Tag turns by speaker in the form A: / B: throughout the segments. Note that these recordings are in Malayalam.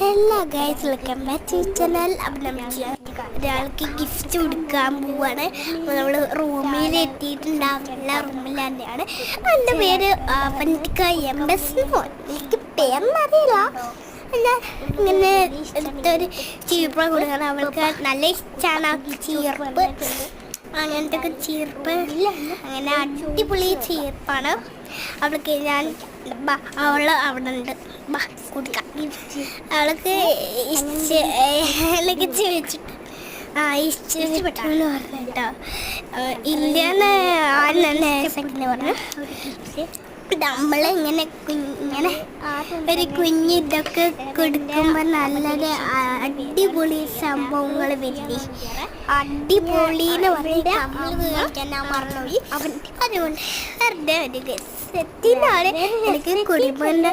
A: എല്ലാ guys welcome back to channel. അപ്പം നമ്മൾ ഒരാൾക്ക് ഗിഫ്റ്റ് കൊടുക്കാൻ പോവാണ്. നമ്മൾ റൂമിൽ എത്തിയിട്ടുണ്ടാവില്ല, റൂമിൽ തന്നെയാണ്. എൻ്റെ പേര് അവന്തിക MS. എനിക്ക് പേരറിയില്ല. ഞാൻ ഇങ്ങനെ എടുത്തൊരു ചീർപ്പ കൊടുക്കണം. അവൾക്ക് നല്ല ഇഷ്ടമാണ് ആ ചീർപ്പ്, അങ്ങനത്തെ ഒക്കെ ചീർപ്പ്. അങ്ങനെ അടിപൊളി ചീർപ്പാണ് അവൾക്ക്. ഞാൻ അവൾ അവിടെ ഉണ്ട്, കൊടുക്കാം. അവൾക്ക് ഇഷ്ടക്ക് ചോദിച്ചിട്ട് ഇഷ്ടപ്പെട്ടെന്ന് പറഞ്ഞു കേട്ടോ. ഇല്ലെന്ന് ആരെന്നെ സെക്കൻഡ് പറഞ്ഞു. നമ്മളിങ്ങനെ ഇങ്ങനെ ഒരു കുഞ്ഞിതൊക്കെ കൊടുക്കുമ്പോൾ നല്ലൊരു അടിപൊളി സംഭവങ്ങൾ വരില്ലേ. അടിപൊളിന്ന് പറഞ്ഞിട്ട് ഞാൻ മറന്നുപോയി. അതുകൊണ്ട് വെറുതെ ഒരു രസത്തിനാണ് എനിക്ക് കുടുംബൻ്റെ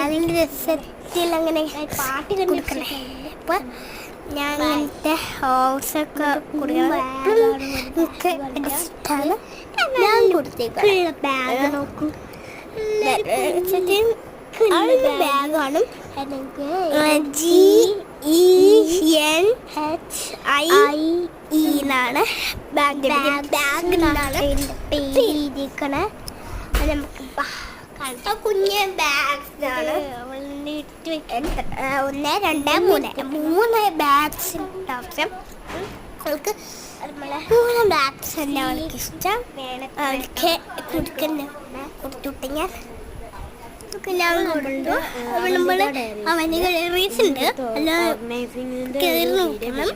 A: അതിൻ്റെ രസത്തിൽ അങ്ങനെ പാട്ട് കൊടുക്കണേ. അപ്പം ഞാൻ അങ്ങനത്തെ ഹൗസൊക്കെ കൊടുക്കണം. എനിക്ക് ഇഷ്ടമാണ്. ഞാൻ കൊടുത്തേക്കാം. ബാഗ് നോക്കൂ, ബാഗാണ്. GENHIE എന്നാണ് ബാഗിനാണ് പേരിക്കണേ. നമുക്ക് കുഞ്ഞ് ബാഗ്സാണ്. 1 2 3 ബാഗ്സ് ഉണ്ടാവും. അവൾക്ക് 3 ബാഗ്സ് തന്നെ അവൾക്ക് ഇഷ്ടം. അവൾക്ക് കൊടുത്തുവിട്ട് ഞാൻ കൊടുത്തു. അവന് കളറീസ് ഉണ്ട്, അല്ല കയറി നോക്കണം.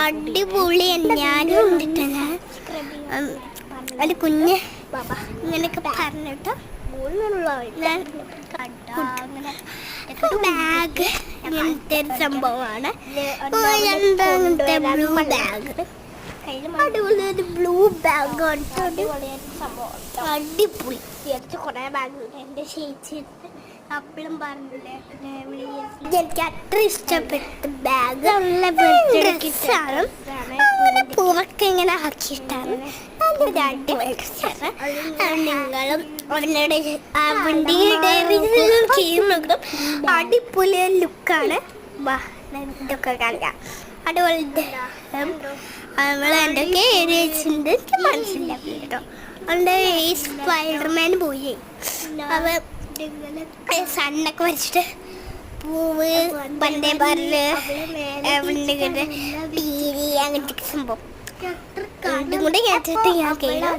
A: അടിപൊളി. ഞാനും ഉണ്ടിട്ടല്ല അത് കുഞ്ഞ് ഇങ്ങനെയൊക്കെ പറഞ്ഞിട്ട് ബാഗ് ഇങ്ങനത്തെ ഒരു സംഭവമാണ്. അങ്ങനത്തെ ബ്ലൂ ബാഗ്, അടിപൊളി ഒരു ബ്ലൂ ബാഗ്. അടിപൊളി. കുറെ ബാഗുണ്ട്. എൻ്റെ ചേച്ചി അപ്പളും പറഞ്ഞില്ലേ, എനിക്ക് അത്ര ഇഷ്ടപ്പെട്ട ബാഗ്. ഡ്രസ്സാണ്, പൂവൊക്കെ ഇങ്ങനെ ആക്കിയിട്ടാണ്. നല്ലൊരു അടിപൊളി ഡ്രസ്സാണ്. നിങ്ങളും അവനോട് വണ്ടിയുടെ ചെയ്യുന്നതും അടിപൊളി ലുക്കാണ്. ഇതൊക്കെ കാണിക്കാം. അടിപൊളി നമ്മൾ എന്തൊക്കെ ഏരിയസുണ്ട് എനിക്ക് മനസ്സിലാക്കി കേട്ടോ. അതുകൊണ്ട് ഈ സ്പൈഡർമാൻ പോയി അവ സണ്ണൊക്കെ വരച്ചിട്ട് പൂവ് പണ്ടേ പറഞ്ഞ് പീരി അങ്ങനത്തെ സംഭവം ഇതും കൂടെ കേട്ടിട്ട് ഞാൻ കേൾക്കാം.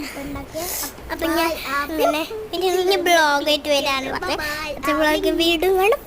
A: അപ്പം ഞാൻ അങ്ങനെ പിന്നെ ബ്ലോഗായിട്ട് വരാന്ന് പറഞ്ഞത്. ബ്ലോഗ് വീടും കാണും.